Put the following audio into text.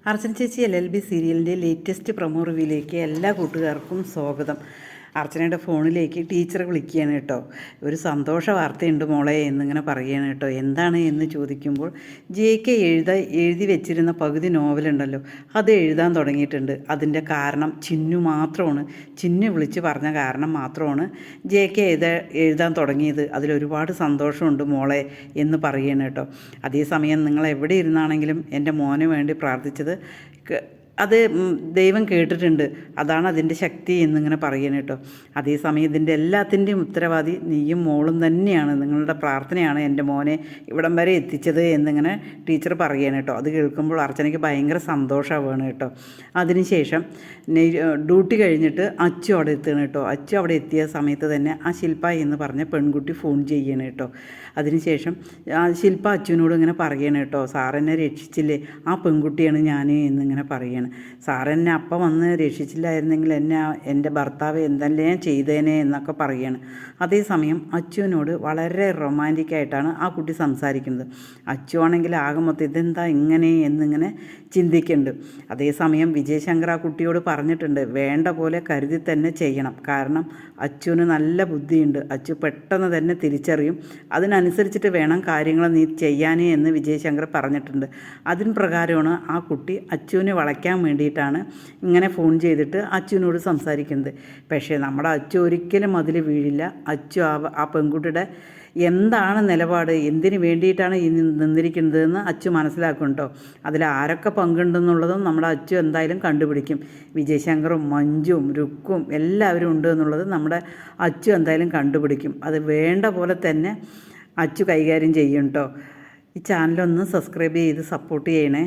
അർച്ചന ചേച്ചി LLB സീരിയലിൻ്റെ latest promo റിവ്യൂയിലേക്ക് എല്ലാ കൂട്ടുകാർക്കും സ്വാഗതം. അർച്ചനയുടെ ഫോണിലേക്ക് ടീച്ചർ വിളിക്കുകയാണ് കേട്ടോ. ഒരു സന്തോഷ വാർത്തയുണ്ട് മോളെ എന്നിങ്ങനെ പറയുകയാണ് കേട്ടോ. എന്താണ് എന്ന് ചോദിക്കുമ്പോൾ JK എഴുതി വെച്ചിരുന്ന പകുതി നോവലുണ്ടല്ലോ, അത് എഴുതാൻ തുടങ്ങിയിട്ടുണ്ട്. അതിൻ്റെ കാരണം ചിന്നു മാത്രമാണ്. ചിന്നു വിളിച്ച് പറഞ്ഞ കാരണം മാത്രമാണ് JK എഴുതാൻ തുടങ്ങിയത്. അതിലൊരുപാട് സന്തോഷമുണ്ട് മോളെ എന്ന് പറയുകയാണ് കേട്ടോ. അതേസമയം നിങ്ങൾ എവിടെ ഇരുന്നാണെങ്കിലും എൻ്റെ മോന് വേണ്ടി പ്രാർത്ഥിച്ചത് അത് ദൈവം കേട്ടിട്ടുണ്ട്, അതാണ് അതിൻ്റെ ശക്തി എന്നിങ്ങനെ പറയണം കേട്ടോ. അതേസമയം ഇതിൻ്റെ എല്ലാത്തിൻ്റെയും ഉത്തരവാദി നീയും മോളും തന്നെയാണ്. നിങ്ങളുടെ പ്രാർത്ഥനയാണ് എൻ്റെ മോനെ ഇവിടം വരെ എത്തിച്ചത് എന്നിങ്ങനെ ടീച്ചർ പറയണം കേട്ടോ. അത് കേൾക്കുമ്പോൾ അർച്ചനയ്ക്ക് ഭയങ്കര സന്തോഷമാവുകയാണ് കേട്ടോ. അതിനുശേഷം ഡ്യൂട്ടി കഴിഞ്ഞിട്ട് അച്ചു അവിടെ എത്തുകയാണ് കേട്ടോ. അച്ചു അവിടെ എത്തിയ സമയത്ത് തന്നെ ആ ശില്പ എന്ന് പറഞ്ഞ പെൺകുട്ടി ഫോൺ ചെയ്യണം കേട്ടോ. അതിനുശേഷം ശില്പ അച്ചുവിനോട് ഇങ്ങനെ പറയണം കേട്ടോ, സാറെന്നെ രക്ഷിച്ചില്ലേ, ആ പെൺകുട്ടിയാണ് ഞാൻ എന്നിങ്ങനെ പറയണം. സാറെന്നെ അപ്പം വന്ന് രക്ഷിച്ചില്ലായിരുന്നെങ്കിൽ എൻ്റെ ഭർത്താവ് എന്തെല്ലാം ചെയ്തേനെ എന്നൊക്കെ പറയാണ്. അതേസമയം അച്ചുവിനോട് വളരെ റൊമാൻറ്റിക്കായിട്ടാണ് ആ കുട്ടി സംസാരിക്കുന്നത്. അച്ചു ആണെങ്കിൽ ആകെ മൊത്തം ഇതെന്താ ഇങ്ങനെ എന്നിങ്ങനെ ചിന്തിക്കുന്നുണ്ട്. അതേസമയം വിജയശങ്കർ ആ കുട്ടിയോട് പറഞ്ഞിട്ടുണ്ട്, വേണ്ട പോലെ കരുതി തന്നെ ചെയ്യണം. കാരണം അച്ചുവിന് നല്ല ബുദ്ധിയുണ്ട്, അച്ചു പെട്ടെന്ന് തന്നെ തിരിച്ചറിയും, അതിനനുസരിച്ചിട്ട് വേണം കാര്യങ്ങൾ നീ ചെയ്യാനേ എന്ന് വിജയശങ്കർ പറഞ്ഞിട്ടുണ്ട്. അതിന് പ്രകാരമാണ് ആ കുട്ടി അച്ചുവിനെ വളയ്ക്കാൻ വേണ്ടിയിട്ടാണ് ഇങ്ങനെ ഫോൺ ചെയ്തിട്ട് അച്ചുവിനോട് സംസാരിക്കുന്നത്. പക്ഷേ നമ്മുടെ അച്ചു ഒരിക്കലും അതിൽ വീഴില്ല. അച്ചു ആ പെൺകുട്ടിയുടെ എന്താണ് നിലപാട്, എന്തിനു വേണ്ടിയിട്ടാണ് ഈ നിന്നിരിക്കുന്നതെന്ന് അച്ചു മനസ്സിലാക്കും കേട്ടോ. അതിൽ ആരൊക്കെ പങ്കുണ്ടെന്നുള്ളതും നമ്മുടെ അച്ചു എന്തായാലും കണ്ടുപിടിക്കും. വിജയശങ്കറും മഞ്ജുവും രുക്കും എല്ലാവരും ഉണ്ട് എന്നുള്ളത് നമ്മുടെ അച്ചു എന്തായാലും കണ്ടുപിടിക്കും. അത് വേണ്ട പോലെ തന്നെ അച്ചു കൈകാര്യം ചെയ്യും കേട്ടോ. ഈ ചാനലൊന്ന് സബ്സ്ക്രൈബ് ചെയ്ത് സപ്പോർട്ട് ചെയ്യണേ.